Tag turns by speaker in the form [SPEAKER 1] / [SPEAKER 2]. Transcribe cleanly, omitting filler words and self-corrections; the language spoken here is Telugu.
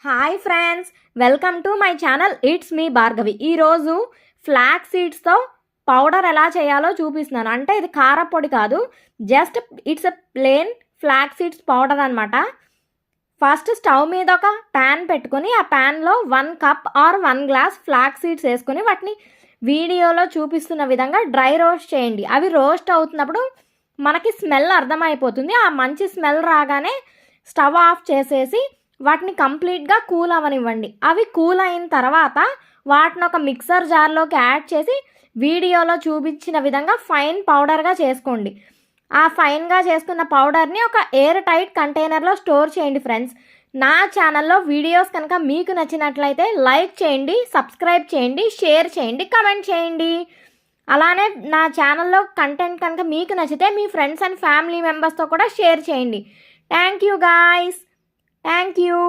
[SPEAKER 1] Hi friends, welcome to my channel. It's me Bhargavi. ఈరోజు ఫ్లాక్ సీడ్స్తో పౌడర్ ఎలా చేయాలో చూపిస్తున్నాను. అంటే ఇది కారపొడి కాదు, just it's a plain flax seeds powder అనమాట. ఫస్ట్ స్టవ్ మీద ఒక ప్యాన్ పెట్టుకొని ఆ ప్యాన్లో 1 cup or 1 glass flax seeds వేసుకొని వాటిని వీడియోలో చూపిస్తున్న విధంగా డ్రై రోస్ట్ చేయండి. అవి రోస్ట్ అవుతున్నప్పుడు మనకి స్మెల్ అర్థమైపోతుంది. ఆ మంచి స్మెల్ రాగానే స్టవ్ ఆఫ్ చేసేసి వాటిని కంప్లీట్గా కూల్ అవ్వనివ్వండి. అవి కూల్ అయిన తర్వాత వాటిని ఒక మిక్సర్ జార్లోకి యాడ్ చేసి వీడియోలో చూపించిన విధంగా ఫైన్ పౌడర్గా చేసుకోండి. ఆ ఫైన్గా చేసుకున్న పౌడర్ని ఒక ఎయిర్ టైట్ కంటైనర్లో స్టోర్ చేయండి. ఫ్రెండ్స్, నా ఛానల్లో వీడియోస్ కనుక మీకు నచ్చినట్లయితే లైక్ చేయండి, సబ్స్క్రైబ్ చేయండి, షేర్ చేయండి, కమెంట్ చేయండి. అలానే నా ఛానల్లో కంటెంట్ కనుక మీకు నచ్చితే మీ ఫ్రెండ్స్ అండ్ ఫ్యామిలీ మెంబర్స్తో కూడా షేర్ చేయండి. Thank you guys. Thank you.